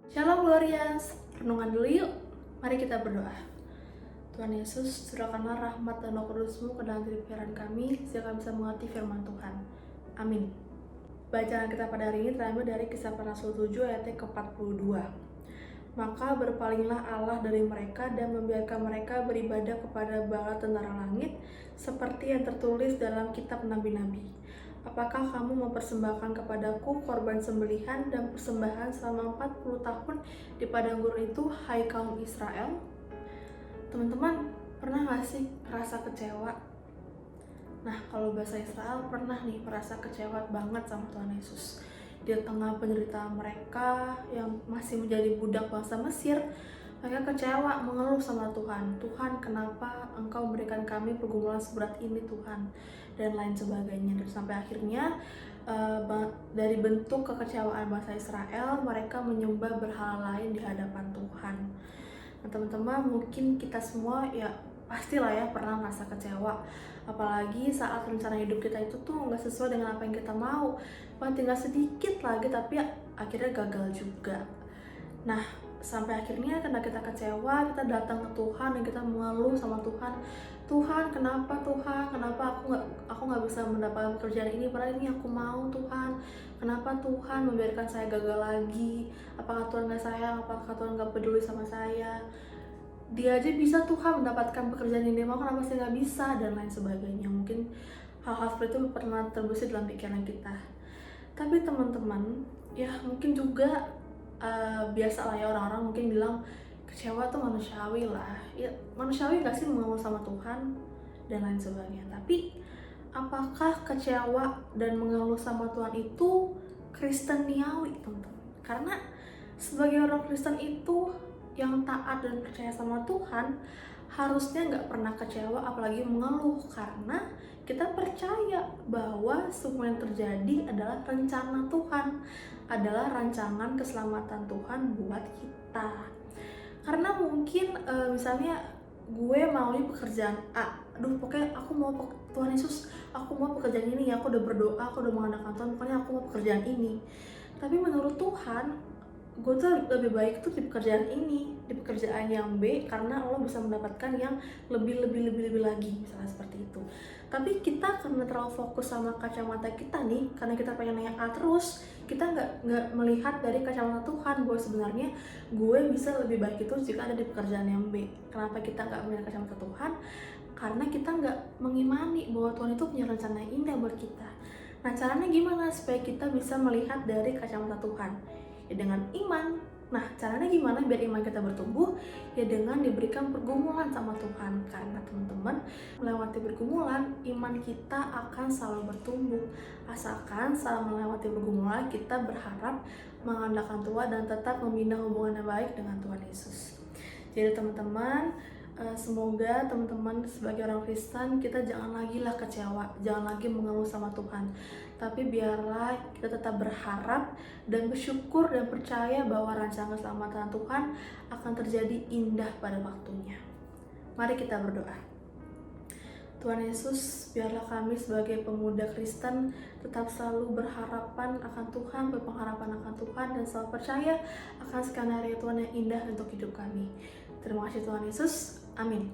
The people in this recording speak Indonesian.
Shalom Glorias, renungan dulu yuk. Mari kita berdoa. Tuhan Yesus, curahkanlah rahmat dan Roh Kudus-Mu ke dalam pikiran kami, sehingga kami bisa mengerti firman Tuhan. Amin. Bacaan kita pada hari ini terambil dari Kisah Para Rasul 7 ayat ke-42. Maka berpalinglah Allah dari mereka dan membiarkan mereka beribadah kepada bala tentara langit, seperti yang tertulis dalam kitab nabi-nabi. Apakah kamu mempersembahkan kepadaku korban sembelihan dan persembahan selama 40 tahun di padang gurun itu, hai kaum Israel? Teman-teman, pernah gak sih merasa kecewa? Nah, kalau bahasa Israel pernah nih merasa kecewa banget sama Tuhan Yesus. Di tengah penderitaan mereka yang masih menjadi budak bangsa Mesir, mereka kecewa, mengeluh sama Tuhan. Tuhan, kenapa Engkau memberikan kami pergumulan seberat ini, Tuhan? Dan lain sebagainya. Dan sampai akhirnya dari bentuk kekecewaan bangsa Israel, mereka menyembah berhala lain di hadapan Tuhan. Nah, teman-teman, mungkin kita semua ya pastilah ya pernah merasa kecewa, apalagi saat rencana hidup kita itu tuh nggak sesuai dengan apa yang kita mau, tinggal sedikit lagi tapi akhirnya gagal juga. Nah, sampai akhirnya karena kita kecewa, kita datang ke Tuhan dan kita mengeluh sama Tuhan. Tuhan, kenapa Tuhan? Kenapa aku nggak bisa mendapatkan pekerjaan ini? Padahal ini aku mau, Tuhan. Kenapa Tuhan membiarkan saya gagal lagi? Apakah Tuhan nggak sayang? Apakah Tuhan nggak peduli sama saya? Dia aja bisa Tuhan mendapatkan pekerjaan yang dia mau, kenapa saya nggak bisa? Dan lain sebagainya. Mungkin hal-hal seperti itu pernah terbesit dalam pikiran kita. Tapi teman-teman, ya mungkin juga biasa lah ya orang-orang mungkin bilang kecewa tuh manusiawi lah. Ya manusiawi gak sih mengeluh sama Tuhan dan lain sebagainya. Tapi apakah kecewa dan mengeluh sama Tuhan itu Kristeniawi, teman-teman? Karena sebagai orang Kristen itu yang taat dan percaya sama Tuhan harusnya nggak pernah kecewa apalagi mengeluh, karena kita percaya bahwa semua yang terjadi adalah rencana Tuhan, adalah rancangan keselamatan Tuhan buat kita. Karena mungkin misalnya gue maunya pekerjaan A, pokoknya aku mau Tuhan Yesus, aku mau pekerjaan ini ya, aku udah berdoa, aku udah mengandalkan Tuhan, pokoknya aku mau pekerjaan ini. Tapi menurut Tuhan, gue tuh lebih baik tuh di pekerjaan ini, di pekerjaan yang B, karena Allah bisa mendapatkan yang lebih lagi, misalnya seperti itu. Tapi kita karena terlalu fokus sama kacamata kita nih, karena kita pengen nanya A terus, kita nggak melihat dari kacamata Tuhan bahwa sebenarnya gue bisa lebih baik itu jika ada di pekerjaan yang B. Kenapa kita nggak melihat kacamata Tuhan? Karena kita nggak mengimani bahwa Tuhan itu punya rencana yang indah buat kita. Nah, caranya gimana supaya kita bisa melihat dari kacamata Tuhan? Ya dengan iman. Nah, caranya gimana biar iman kita bertumbuh? Ya dengan diberikan pergumulan sama Tuhan. Karena teman-teman, melewati pergumulan, iman kita akan selalu bertumbuh. Asalkan saat melewati pergumulan, kita berharap mengandalkan Tuhan dan tetap membina hubungan yang baik dengan Tuhan Yesus. Jadi teman-teman, semoga teman-teman sebagai orang Kristen kita jangan lagi lah kecewa, jangan lagi mengeluh sama Tuhan, tapi biarlah kita tetap berharap dan bersyukur dan percaya bahwa rancangan keselamatan Tuhan akan terjadi indah pada waktunya. Mari kita berdoa. Tuhan Yesus, biarlah kami sebagai pemuda Kristen tetap selalu berharapan akan Tuhan, berpengharapan akan Tuhan, dan selalu percaya akan skenario Tuhan yang indah untuk hidup kami. Terima kasih Tuhan Yesus. Amin.